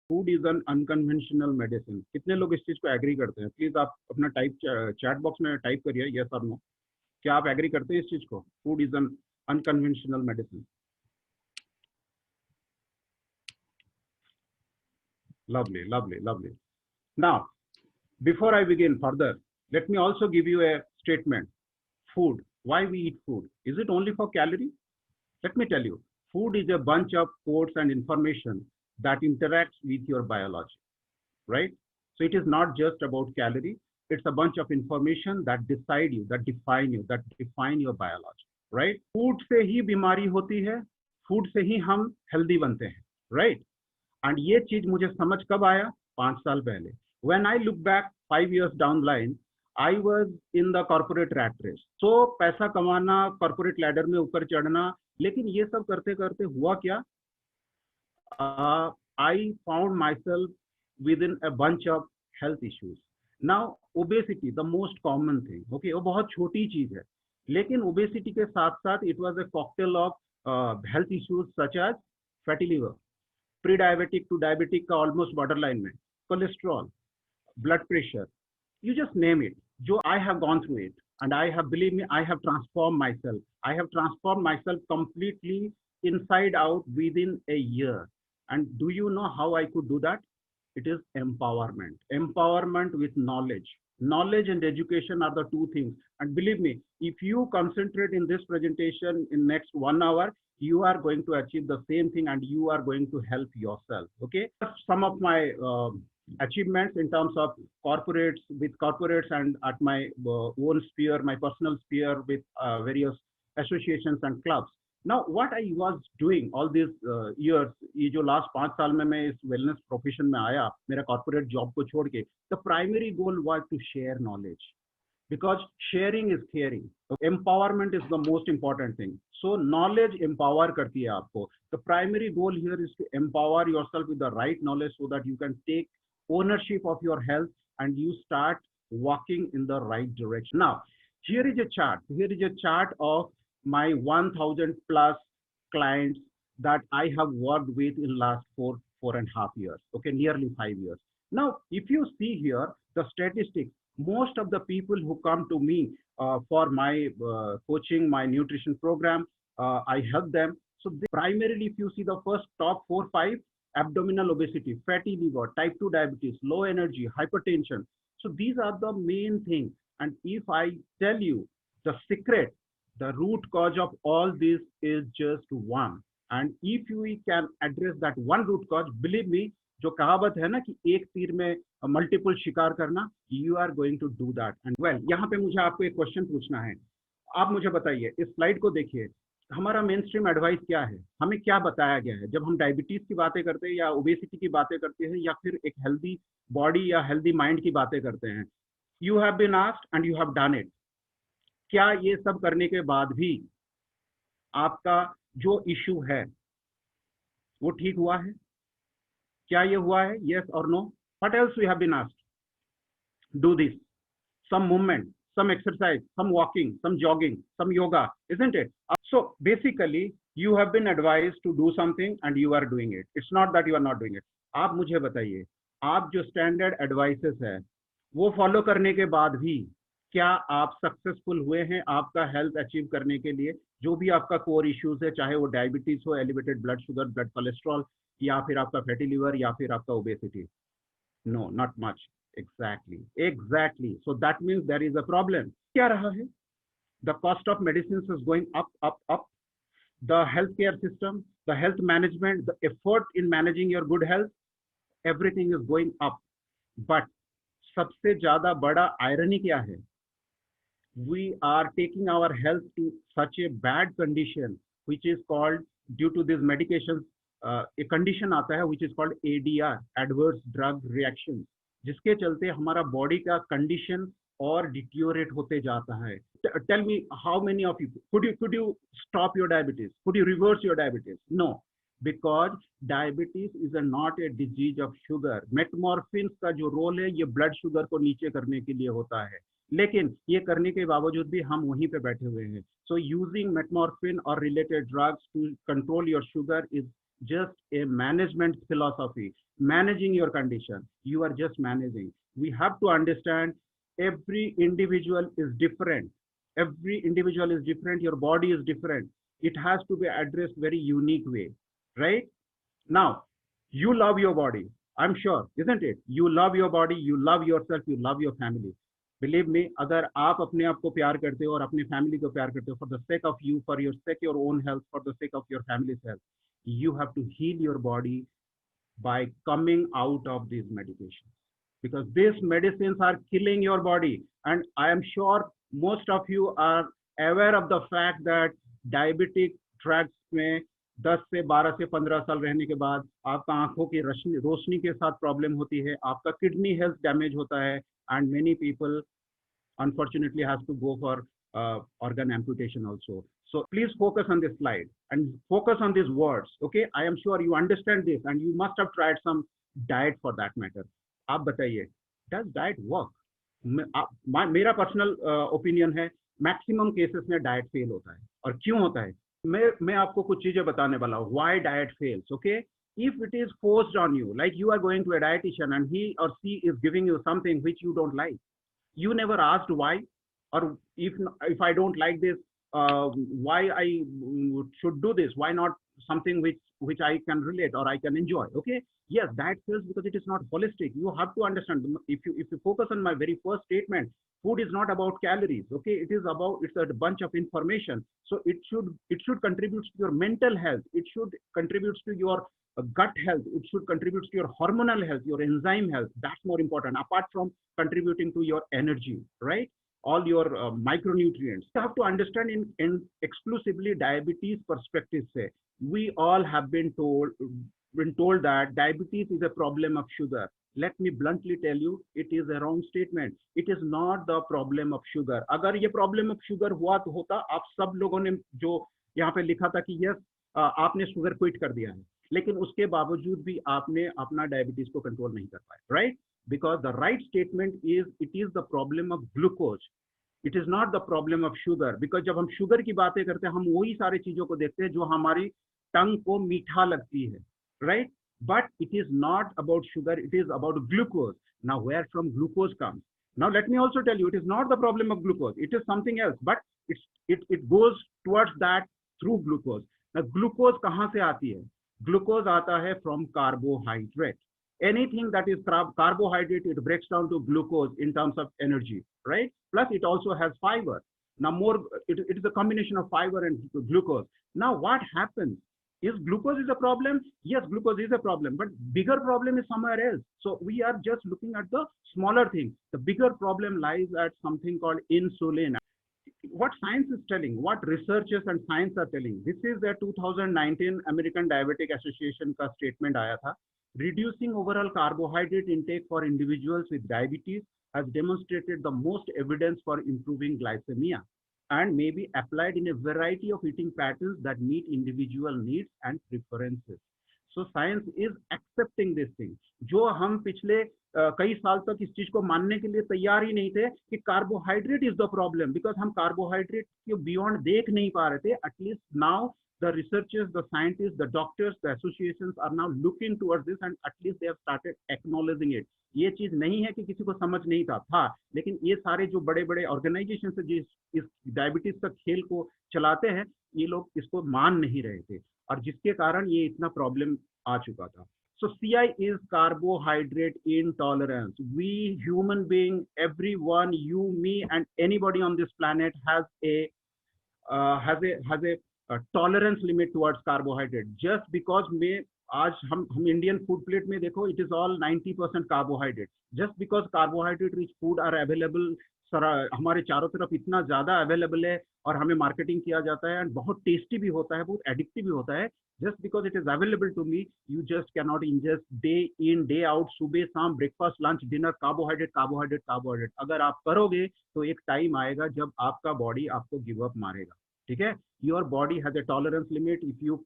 Food is an unconventional medicine. कितने लोग इस चीज को एग्री करते हैं? प्लीज आप अपना टाइप चैट बॉक्स में टाइप करिए यस और नो। क्या आप एग्री करते हैं इस चीज को? Food is an unconventional medicine. Lovely, lovely, lovely. Now, before I begin further, let me also give you a statement. Food. Why we eat food? Is it only for calorie? Let me tell you. Food is a bunch of codes and information that interacts with your biology, right? So it is not just about calorie. It's a bunch of information that decide you, that define your biology, right? Food से ही बीमारी होती है, food से ही हम healthy बनते हैं, right? And ये चीज मुझे समझ कब आया? 5 साल पहले। When I look back 5 years down line, I was in the corporate rat race. So पैसा कमाना, कॉर्पोरेट लैडर में ऊपर चढ़ना, लेकिन ये सब करते करते हुआ क्या? I found my self with in a bunch of health issues. Now obesity the most common thing, okay, वो बहुत छोटी चीज है, लेकिन ओबेसिटी के साथ साथ it was a cocktail of health issues such as fatty liver, pre diabetic to diabetic का ऑलमोस्ट बॉर्डर लाइन में, cholesterol, blood pressure, you just name it. जो I have gone through it, and I have, believe me, I have transformed myself. I have transformed myself completely inside out within a year. And do you know how I could do that? It is empowerment. Empowerment with knowledge. Knowledge and education are the two things. And believe me, if you concentrate in this presentation in next 1 hour, you are going to achieve the same thing and you are going to help yourself. Okay. Some of my achievements in terms of corporates and at my own sphere, my personal sphere with various associations and clubs. Now what I was doing all these years, ये जो last 5 साल में मैं इस wellness profession में आया, मेरा corporate job को छोड़ के, the primary goal was to share knowledge, because sharing is caring. Empowerment is the most important thing. So knowledge empower करती है आपको. The primary goal here is to empower yourself with the right knowledge so that you can take ownership of your health and you start walking in the right direction. Now, here is a chart. Here is a chart of my 1000 plus clients that I have worked with in last 4.5 years. Okay, nearly 5 years. Now, if you see here the statistics, most of the people who come to me for my coaching, my nutrition program, I help them. So primarily, if you see the first top 4-5, abdominal obesity, fatty liver, type 2 diabetes, low energy, hypertension. So these are the main things. And if I tell you the secret, the root cause of all this is just one. And if we can address that one root cause, believe me, जो कहावत है ना कि एक तीर में multiple शिकार करना, you are going to do that. And well, यहाँ पे मुझे आपको एक क्वेश्चन पूछना है। आप मुझे बताइए, इस स्लाइड को देखिए, हमारा मेन स्ट्रीम एडवाइस क्या है? हमें क्या बताया गया है जब हम डायबिटीज की बातें करते हैं या ओबेसिटी की बातें करते हैं या फिर एक हेल्दी बॉडी या हेल्दी माइंड की बातें करते हैं? You have been asked and you have done it. क्या ये सब करने के बाद भी आपका जो इश्यू है वो ठीक हुआ है? क्या ये हुआ है? यस और no? What else we have been asked? do this, some movement, some exercise, some walking, some jogging, some yoga, isn't it? So basically you have been advised to do something and you are doing it. It's not that you are not doing it. आप मुझे बताइए, आप जो standard advices है वो follow करने के बाद भी क्या आप सक्सेसफुल हुए हैं आपका हेल्थ अचीव करने के लिए? जो भी आपका कोर इश्यूज है, चाहे वो डायबिटीज हो, elevated blood sugar, blood cholesterol, या फिर आपका फैटी लिवर, या फिर आपका obesity? No, not much. Exactly. So that means there is a problem. क्या रहा है? The cost of medicines is going up. The healthcare system, the health management, the effort in managing your good health, everything is going up. But सबसे ज्यादा बड़ा irony क्या है? We are taking our health to such a bad condition, which is called, due to these medications, एक condition आता है which is called ADR, adverse drug reactions, जिसके चलते हमारा बॉडी का कंडीशन और डिटियोरेट होते जाता है. Tell me, how many of you could you stop your diabetes? Could you reverse your diabetes? No, because diabetes is not a disease of sugar. Metformin का जो रोल है ये ब्लड शुगर को नीचे करने के लिए होता है, लेकिन ये करने के बावजूद भी हम वहीं पे बैठे हुए हैं. सो यूजिंग मेटमॉर्फिन और related drugs to control your sugar is just a management philosophy, managing your condition. You are just managing. We have to understand every individual is different. Every individual is different. Your body is different. It has to be addressed very unique way, right? Now, you love your body. I'm sure, isn't it? You love your body, you love yourself, you love your family. Believe me, अगर आप अपने आप को प्यार करते हो और अपनी फैमिली को प्यार करते हो, for the sake of you, for your sake your own health, for the sake of your family's health, you have to heal your body by coming out of these medications, because these medicines are killing your body. And I am sure most of you are aware of the fact that diabetic drugs में 10 से 12 से 15 साल रहने के बाद आपका आंखों की रोशनी के साथ प्रॉब्लम होती है, आपका किडनी हेल्थ डैमेज होता है, and many people unfortunately has to go for organ amputation also. So please focus on this slide and focus on these words. Okay, I am sure you understand this and you must have tried some diet for that matter. आप बताइए, does diet work? मेरा personal opinion है, maximum cases में diet fail होता है. और क्यों होता है, मैं आपको कुछ चीजें बताने वाला हूँ. Why diet fails? Okay, if it is forced on you, like you are going to a dietitian and he or she is giving you something which you don't like, you never asked why, or if I don't like this, why I should do this, why not something which I can relate or I can enjoy. Okay, yes, that feels because it is not holistic. You have to understand, if you focus on my very first statement, food is not about calories. Okay, it's a bunch of information. So it should contribute to your mental health, it should contribute to your gut health, it should contribute to your hormonal health, your enzyme health. That's more important, apart from contributing to your energy, right? All your micronutrients. You have to understand in exclusively diabetes perspective say, we all have been told that diabetes is a problem of sugar. Let me bluntly tell you, it is a wrong statement. It is not the problem of sugar. अगर ये problem of sugar हुआ तो होता, आप सब लोगों ने जो यहाँ पे लिखा था कि यस आपने शुगर क्विट कर दिया है, लेकिन उसके बावजूद भी आपने अपना डायबिटीज को कंट्रोल नहीं कर पाए, right? Because the right statement is, it is the problem of glucose. It is not the problem of sugar. Because जब हम शुगर की बातें करते हैं, हम वही सारी चीजों को देखते हैं जो हमारी टंग को मीठा लगती है, right? But it is not about sugar, it is about glucose. Now, where from glucose comes? Now, let me also tell you, it is not the problem of glucose. It is something else, but it goes towards that through glucose. Now, glucose कहाँ से आती है? Glucose आता है from carbohydrate. Anything that is carbohydrate, it breaks down to glucose in terms of energy, right? Plus, it also has fiber. Now, it is a combination of fiber and glucose. Now, what happens? Is glucose is a problem? Yes, glucose is a problem, but bigger problem is somewhere else. So we are just looking at the smaller thing. The bigger problem lies at something called insulin. What science is telling, what researchers and science are telling. This is the 2019 American Diabetic Association का statement आया था. Reducing overall carbohydrate intake for individuals with diabetes has demonstrated the most evidence for improving glycemia and may be applied in a variety of eating patterns that meet individual needs and preferences. So science is accepting this thing. जो हम पिछले कई साल तक इस चीज को मानने के लिए तैयार ही नहीं थे कि carbohydrate is the problem, because हम कार्बोहाइड्रेट के बियॉन्ड देख नहीं पा रहे थे. At least now the researchers, the scientists, the doctors, the associations are now looking towards this and at least they have started acknowledging it. ये चीज नहीं है कि किसी को समझ नहीं था, लेकिन ये सारे जो बड़े बड़े ऑर्गेनाइजेशन से जिस इस डायबिटीज का खेल को चलाते हैं, ये लोग इसको मान नहीं रहे थे और जिसके कारण ये इतना प्रॉब्लम आ चुका था. So CI is carbohydrate intolerance. We human being, everyone, you, me, and anybody on this planet has a tolerance limit towards carbohydrate. Just because में आज हम इंडियन फूड प्लेट में देखो, it is all 90% carbohydrate. Just because carbohydrate rich food are available, हमारे चारों तरफ इतना ज्यादा अवेलेबल है और हमें मार्केटिंग किया जाता है एंड बहुत टेस्टी भी होता है, बहुत एडिक्टिव भी होता है. Just because it is available to me, you just can not ingest day in day out, सुबह शाम breakfast lunch dinner carbohydrate carbohydrate carbohydrate. अगर आप करोगे तो एक टाइम आएगा जब आपका बॉडी आपको गिव अप मारेगा. ठीक है, your body has a tolerance limit. If you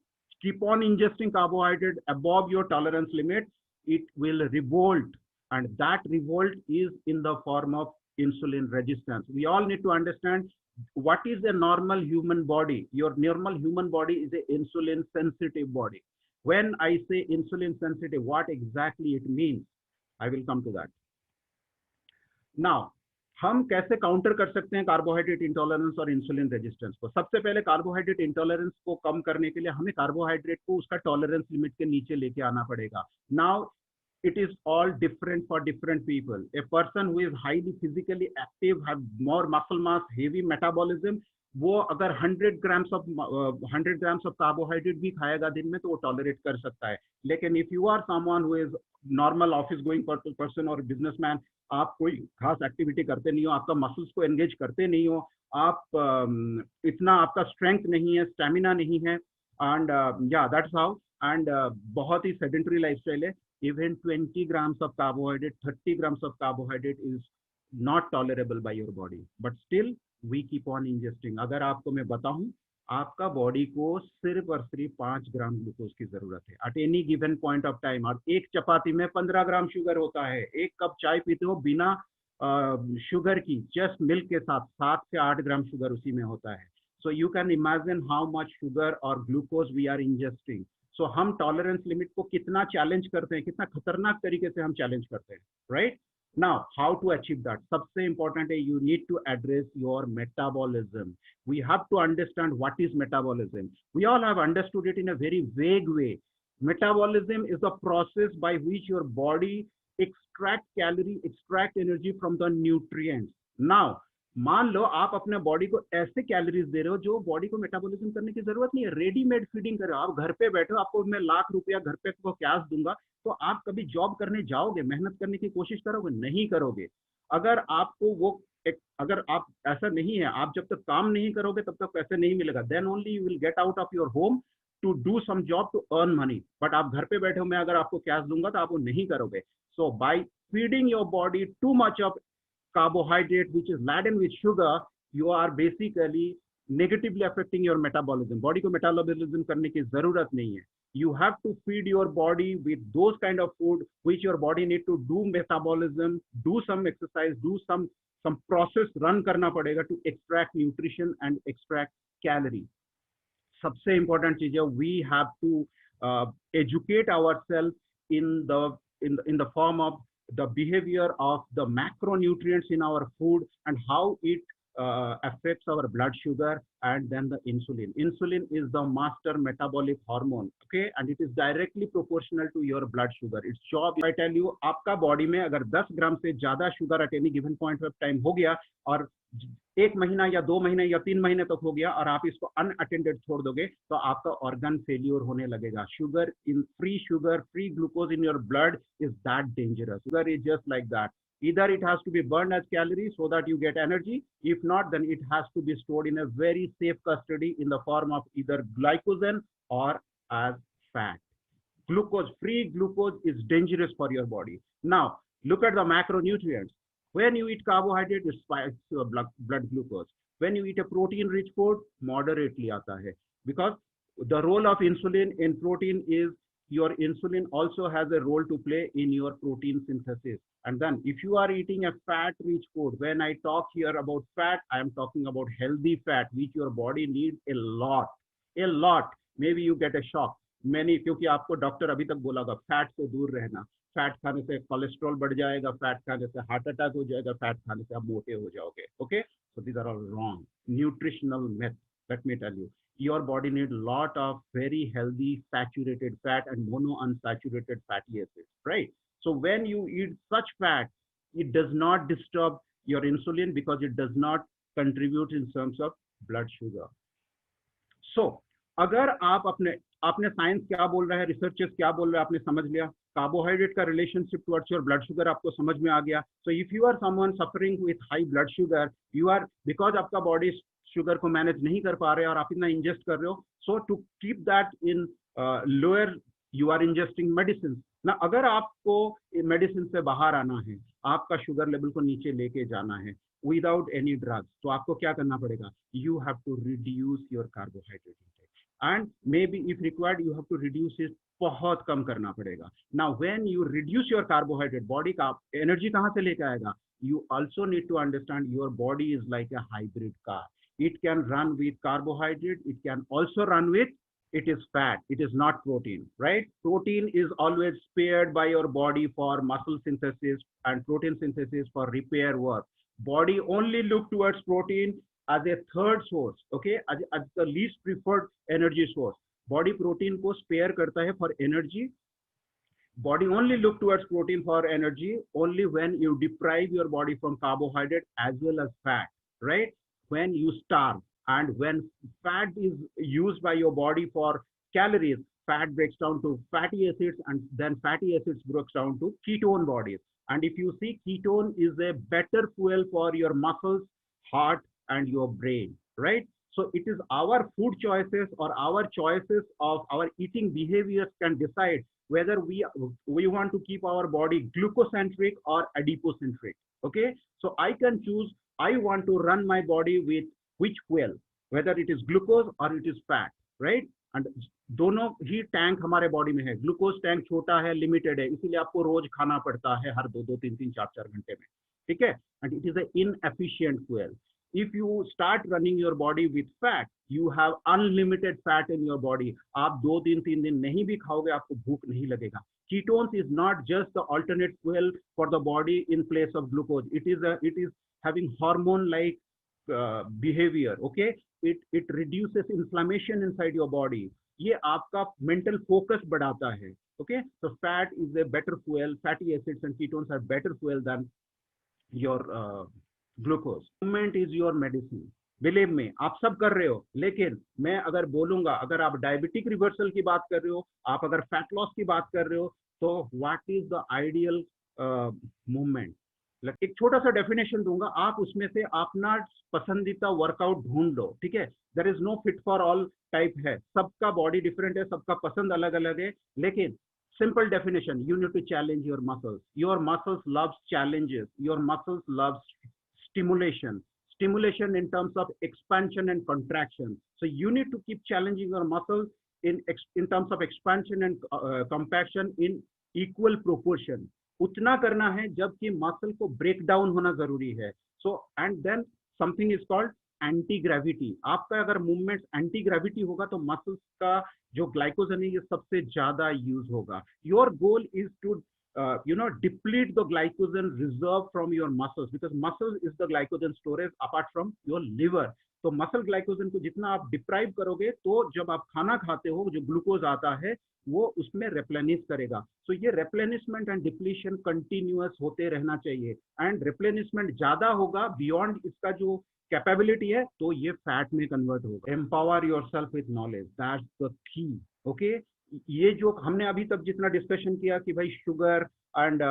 keep on ingesting carbohydrate above your tolerance limit, it will revolt, and that revolt is in the form of insulin resistance. We all need to understand what is a normal human body. Your normal human body is an insulin sensitive body. When I say insulin sensitive, what exactly it means, I will come to that. Now, हम कैसे counter कर सकते हैं carbohydrate intolerance और insulin resistance को? सबसे पहले carbohydrate intolerance को कम करने के लिए हमें कार्बोहाइड्रेट को उसका टॉलरेंस लिमिट के नीचे लेके आना पड़ेगा. Now it is all different for different people. A person who is highly physically active, have more muscle mass, heavy metabolism, वो अगर 100 grams of carbohydrate भी खाएगा दिन में तो वो टॉलरेट कर सकता है. लेकिन if you are someone who is normal office going person और businessman, आप कोई खास एक्टिविटी करते नहीं हो, आपका मसल्स को एंगेज करते नहीं हो, आप इतना आपका स्ट्रेंथ नहीं है, स्टेमिना नहीं है, एंड या दैट्स हाउ, एंड बहुत ही सेडेंटरी लाइफस्टाइल है. Even 20 grams of carbohydrate, 30 grams of carbohydrate is not tolerable by your body, but still we keep on ingesting. अगर आपको मैं बताऊं, आपका बॉडी को सिर्फ और सिर्फ 5 ग्राम ग्लूकोज की जरूरत है at any given point of time. और एक चपाती में 15 ग्राम शुगर होता है. एक कप चाय पीते हो बिना शुगर की, जस्ट मिल्क के साथ, 7 से 8 ग्राम शुगर उसी में होता है. So you can imagine how much sugar or glucose we are ingesting. So हम टॉलरेंस लिमिट को कितना चैलेंज करते हैं, कितना खतरनाक तरीके से हम चैलेंज करते हैं, right? Now how to achieve that? सबसे इंपॉर्टेंट है, you need to address your metabolism. We have to understand what is metabolism. We all have understood it in a very vague way. Metabolism is the process by which your body extract calorie, extract energy from the nutrients. Now, मान लो आप अपने body को ऐसे calories दे रहे हो जो body को metabolism करने की जरूरत नहीं है, रेडीमेड फीडिंग कर रहे हो. आप घर पे बैठे हो, आपको मैं ₹1,00,000 घर पे को कैश दूंगा, तो आप कभी जॉब करने जाओगे, मेहनत करने की कोशिश करोगे? नहीं करोगे. अगर आपको वो अगर आप ऐसा नहीं है, आप जब तक काम नहीं करोगे तब तक पैसे नहीं मिलेगा. Then only you will get out of your home to do some job to earn money. But आप घर पे बैठे हो, मैं अगर आपको कैश दूंगा तो आप वो नहीं करोगे. So by feeding your body too much of carbohydrate which is laden with sugar, you are basically negatively affecting your metabolism. Body को metabolism करने की जरूरत नहीं है. You have to feed your body with those kind of food which your body need to do metabolism, do some exercise, do some process run करना पड़ेगा to extract nutrition and extract calorie. सबसे important चीज है, we have to educate ourselves in the form of the behavior of the macronutrients in our food and how it affects our blood sugar and then the insulin. Insulin is the master metabolic hormone, okay, and it is directly proportional to your blood sugar. Its job, I tell you, आपका body में अगर 10 ग्राम से ज्यादा sugar at any given point of time हो गया और 1 महीना या 2 महीने या 3 महीने तक हो गया और आप इसको अनअटेंडेड छोड़ दोगे तो आपका ऑर्गन फेल्योर होने लगेगा. Sugar free glucose in your blood is that dangerous. Sugar is just like that. Either it has to be burned as calories so that you get energy. If not, then it has to be stored in a very safe custody in the form of either glycogen or as fat. Free glucose is dangerous for your body. Now, look at the macronutrients. When you eat carbohydrate, it spikes your blood glucose. When you eat a protein-rich food, moderately आता है. Because the role of insulin in protein is your insulin also has a role to play in your protein synthesis. And then if you are eating a fat-rich food, when I talk here about fat, I am talking about healthy fat, which your body needs a lot. Maybe you get a shock. Many, क्योंकि आपको doctor अभी तक बोला होगा fat से दूर रहना, fat खाने से कोलेस्ट्रॉल बढ़ जाएगा, फैट खाने से हार्ट अटैक हो जाएगा, फैट खाने से आप मोटे हो जाओगे. Okay, so these are all wrong nutritional myth. Let me tell you, your body needs a lot of very healthy saturated fat and monounsaturated fatty acids, right? So when you eat such fat, it does not disturb your insulin because it does not contribute in terms of blood sugar. So अगर आप आपने science क्या बोल रहा है, researchers क्या बोल रहे हैं, आपने समझ लिया. कार्बोहाइड्रेट का relationship towards your blood sugar आपको समझ में आ गया. So if you are someone suffering with high blood sugar, you are, because आपका बॉडी शुगर को मैनेज नहीं कर पा रहे और आप इतना इंजेस्ट कर रहे हो, so to keep that in lower you are ingesting medicine. ना अगर आपको मेडिसिन से बाहर आना है, आपका शुगर लेवल को नीचे लेके जाना है विदाउट एनी ड्रग्स, तो आपको क्या करना पड़ेगा? You have to reduce your carbohydrate and maybe if required you have to reduce it, बहुत कम करना पड़ेगा. Now when you reduce your carbohydrate, body का energy कहाँ से लेके आएगा? You also need to understand your body is like a hybrid car. It can run with carbohydrate, it can also run with it is fat, it is not protein, right? Protein is always spared by your body for muscle synthesis and protein synthesis for repair work. Body only look towards protein as a third source, okay, as the least preferred energy source. Body protein को spare करता है for energy. Body only look towards protein for energy only when you deprive your body from carbohydrate as well as fat, right? When you starve, and when fat is used by your body for calories, fat breaks down to fatty acids, and then fatty acids breaks down to ketone bodies. And if you see, ketone is a better fuel for your muscles, heart, and your brain, right? So it is our food choices or our choices of our eating behaviors can decide whether we want to keep our body glucocentric or adipocentric. Okay, so I can choose, I want to run my body with which fuel, whether it is glucose or it is fat, right? And दोनों ही tank हमारे body में है. Glucose tank छोटा है, limited है, इसीलिए आपको रोज खाना पड़ता है हर 2-2, 3-3, 4-4 घंटे में, ठीक है? And it is a inefficient fuel. If you start running your body with fat, you have unlimited fat in your body. आप 2-3 दिन नहीं भी खाओगे, आपको भूख नहीं लगेगा. Ketones is not just the alternate fuel for the body in place of glucose. It is having hormone-like behavior. Okay, it reduces inflammation inside your body. ये आपका mental focus बढ़ाता है. Okay, so fat is a better fuel. Fatty acids and ketones are better fuel than your glucose. Movement is your medicine. Believe में आप सब कर रहे हो, लेकिन मैं अगर बोलूंगा, अगर आप डायबिटिक रिवर्सल की बात कर रहे हो, आप अगर फैट लॉस की बात कर रहे हो, तो what is the ideal movement? एक छोटा सा डेफिनेशन दूंगा, आप उसमें से अपना पसंदीदा वर्कआउट ढूंढ लो, ठीक है? There is no fit for all type है, सबका बॉडी डिफरेंट है, सबका पसंद अलग अलग है, लेकिन simple definition, you need to challenge your muscles. Your muscles loves challenges. Your muscles loves stimulation in terms of expansion and contraction. So you need to keep challenging your muscles in terms of expansion and compaction in equal proportion. उतना करना है जबकि muscle को break down होना जरूरी है. So and then something is called anti gravity. आपका अगर मूवमेंट एंटी ग्रेविटी होगा तो मसल्स का जो ग्लाइकोजन है ये सबसे ज्यादा यूज होगा. Your goal is to deplete the glycogen reserve from your muscles, because muscle is the glycogen storage apart from your liver. तो मसल ग्लाइकोजन को जितना आप डिप्राइव करोगे, तो जब आप खाना खाते हो जो ग्लूकोज आता है वो उसमें रेप्लेनिश करेगा. सो ये रेप्लेनिशमेंट एंड डिप्लीशन कंटिन्यूअस होते रहना चाहिए. एंड रेप्लेनिशमेंट ज्यादा होगा बियॉन्ड इसका जो कैपेबिलिटी है, तो ये फैट में कन्वर्ट होगा. Empower yourself with knowledge, that's the key. Okay, ये जो हमने अभी तक जितना डिस्कशन किया कि भाई sugar and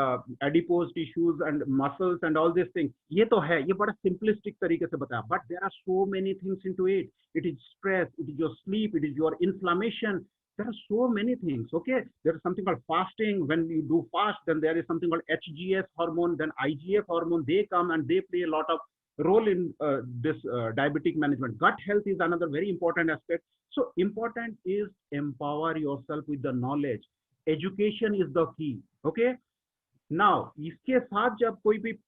adipose tissues and muscles and all this thing, ये तो है, ये बड़ा सिंपलिस्टिक तरीके से बताया, but there are so many things into it. It is stress, it is your sleep, it is your inflammation. There are so many things. Okay, there is something called fasting. When you do fast, then there is something called HGF hormone, then IGF hormone. They come and they play a lot of role in this diabetic management. Gut health is another very important aspect. So important is empower yourself with the knowledge. Education is the key. Okay, now इसके साथ जब कोई भी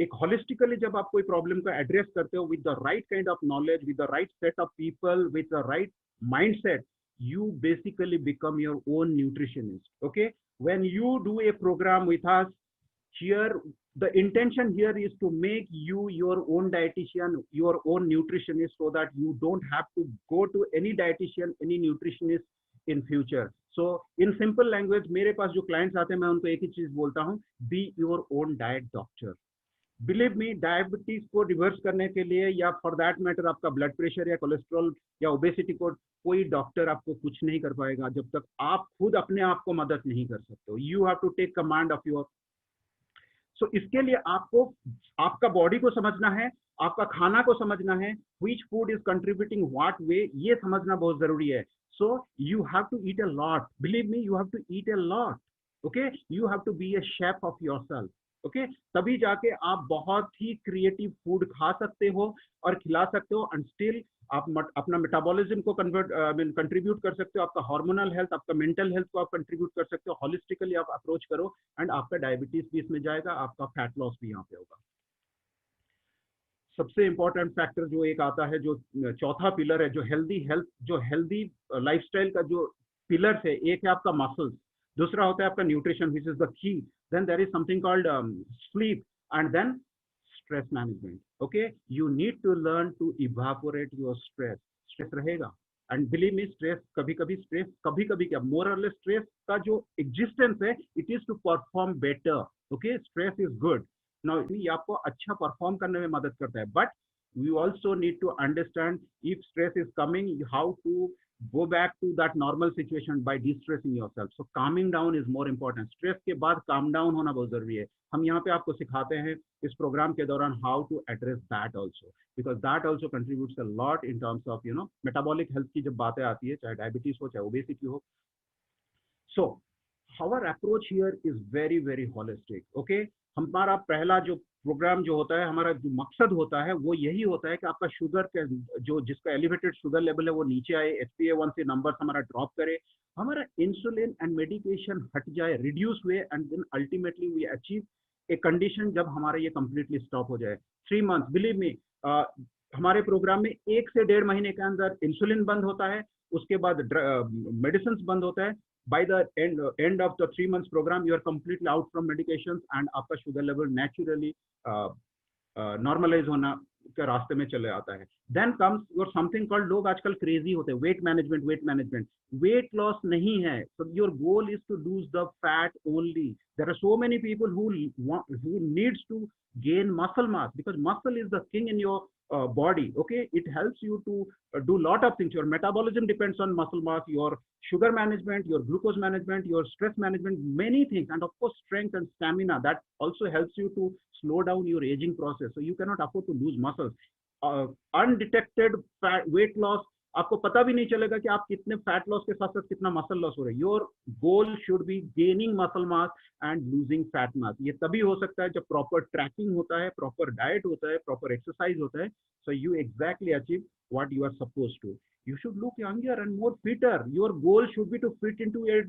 एक holistically जब आप कोई problem को एड्रेस करते हो with the right kind of knowledge, with the right set of people, with the right mindset, you basically become your own nutritionist. Okay, when you do a program with us here, the intention here is to make you your own dietitian, your own nutritionist, so that you don't have to go to any dietitian, any nutritionist in future. So in simple language, मेरे पास जो clients आते हैं मैं उनको एक ही चीज बोलता हूँ, be your own diet doctor. Believe me, diabetes को रिवर्स करने के लिए या फॉर दैट मैटर आपका ब्लड प्रेशर या कोलेस्ट्रॉल या ओबेसिटी को कोई डॉक्टर आपको कुछ नहीं कर पाएगा जब तक आप खुद अपने आप को मदद नहीं कर सकते हो. You have to take command of your. So इसके लिए आपको आपका बॉडी को समझना है, आपका खाना को समझना है, which food is contributing what way, ये समझना बहुत जरूरी है. So you have to eat a lot. Believe me, you have to eat a lot. Okay, you have to be a chef of yourself. Okay, तभी जाके आप बहुत ही creative food खा सकते हो और खिला सकते हो, एंड स्टिल आप अपना मेटाबॉलिज्म को कंट्रीब्यूट कर सकते हो, आपका हार्मोनल हेल्थ, आपका मेंटल हेल्थ को आप कंट्रीब्यूट कर सकते हो. हॉलिस्टिकली आप अप्रोच करो एंड आपका डायबिटीज भी इसमें जाएगा, आपका फैट लॉस भी यहाँ पे होगा. सबसे इंपॉर्टेंट फैक्टर जो एक आता है, जो चौथा पिलर है, जो हेल्दी हेल्थ, जो हेल्दी लाइफस्टाइल का जो पिलर है, एक है आपका मसल्स, दूसरा होता है आपका nutrition which is the key, then there is something called sleep, and then stress management. Okay, you need to learn to evaporate your stress. Stress रहेगा, एंड बिलीव मी, स्ट्रेस कभी कभी क्या, मोर और लेस स्ट्रेस का जो existence है, it is to perform better. Okay, stress is good. Now ये आपको अच्छा परफॉर्म करने में मदद करता है, but you also need to understand if stress is coming, how to go back to that normal situation by de-stressing yourself. So calming down is more important. Stress के बाद calm down होना बहुत जरूरी है. हम यहाँ पे आपको सिखाते हैं इस प्रोग्राम के दौरान how to address that also, because that also contributes a lot in terms of metabolic health की जब बातें आती है, चाहे डायबिटीज हो, चाहे ओबेसिटी हो. So our approach here is very very holistic. Okay, हमारा पहला जो प्रोग्राम जो होता है, हमारा जो मकसद होता है वो यही होता है कि आपका शुगर के जो जिसका एलिवेटेड शुगर लेवल है वो नीचे आए, HbA1c नंबर हमारा ड्रॉप करे, हमारा इंसुलिन एंड मेडिकेशन हट जाए, रिड्यूस हुए, and then ultimately we achieve a condition जब हमारा ये कंप्लीटली स्टॉप हो जाए. 3 months, बिलीव मी, हमारे प्रोग्राम में 1 से 1.5 महीने के अंदर इंसुलिन बंद होता है, उसके बाद मेडिसिन बंद होता है. By the end of the 3 months program, you are completely out from medications, and आपका शुगर लेवल नेचुरली नॉर्मलाइज होना के रास्ते में चले आता है. Then comes your something called, लोग आजकल क्रेजी होते हैं, वेट मैनेजमेंट. वेट लॉस नहीं है. so your goal is to lose the fat only. There are so many people who needs to gain muscle mass, because muscle is the king in your body. Okay, it helps you to do lot of things. Your metabolism depends on muscle mass, your sugar management, your glucose management, your stress management, many things, and of course strength and stamina, that also helps you to slow down your aging process. So you cannot afford to lose muscles. Undetected weight loss, आपको पता भी नहीं चलेगा कि आप कितने fat loss के साथ साथ कितना मसल लॉस हो रहा है. Your goal should be gaining muscle mass and losing fat मास. ये तभी हो सकता है जब प्रॉपर ट्रैकिंग होता है, प्रॉपर डाइट होता है, प्रॉपर एक्सरसाइज होता है. So you exactly achieve what you are supposed to. You should look younger and more fitter. Your goal should be to fit into एक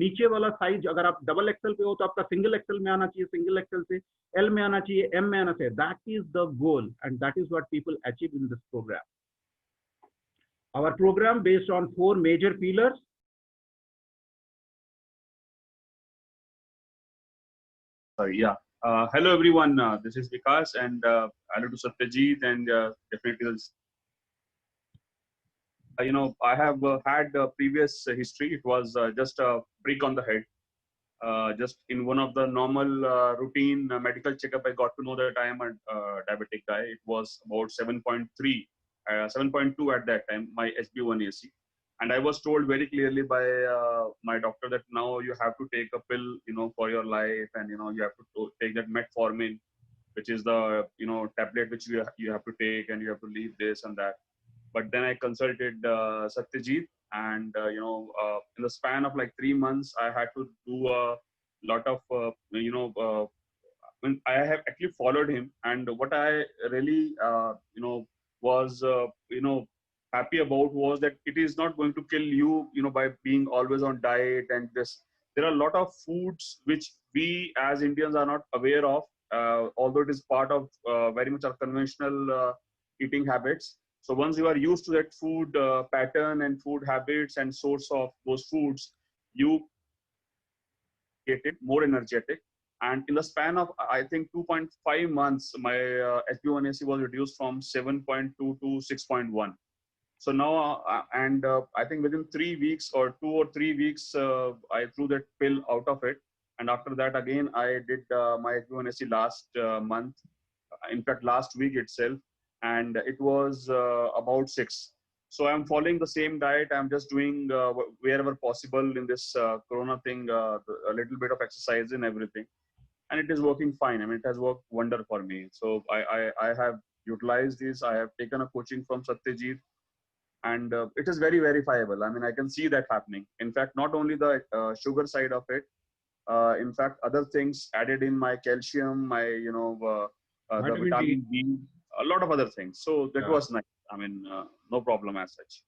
नीचे वाला साइज, अगर आप डबल एक्सेल पे हो तो आपका सिंगल एक्सेल में आना चाहिए, सिंगल एक्सेल से एल में आना चाहिए, एम में आना चाहिए. That is the goal, and that is what people achieve in this programme. Our program based on 4 major pillars. Yeah. Hello everyone. This is Vikas, and hello to Satyajit, and definitely, I have had previous history. It was just a prick on the head. Just in one of the normal routine medical checkup, I got to know that I am a diabetic guy. It was about 7.3, 7.2 at that time, my HbA1c. And I was told very clearly by my doctor that now you have to take a pill, for your life, and you have to take that metformin, which is the tablet which you have to take, and you have to leave this and that. But then I consulted Satyajit, and in the span of like 3 months, I had to do a lot of I have actually followed him, and what I really was happy about was that it is not going to kill you, by being always on diet. And this, there are a lot of foods which we as Indians are not aware of, although it is part of very much our conventional eating habits. So once you are used to that food pattern and food habits and source of those foods, you get it more energetic. And in the span of, I think, 2.5 months, my HbA1c was reduced from 7.2 to 6.1. So now, I think within 3 weeks or 2 or 3 weeks, I threw that pill out of it. And after that, again, I did my HbA1c last month, in fact, last week itself. And it was about 6. So I'm following the same diet. I'm just doing wherever possible in this Corona thing, a little bit of exercise and everything. And it is working fine. I mean, it has worked wonder for me. So I have utilized this. I have taken a coaching from Satyajit, and it is very verifiable. I mean, I can see that happening. In fact, not only the sugar side of it, in fact, other things added in, my calcium, my the vitamin D, a lot of other things. So that was nice. I mean, no problem as such.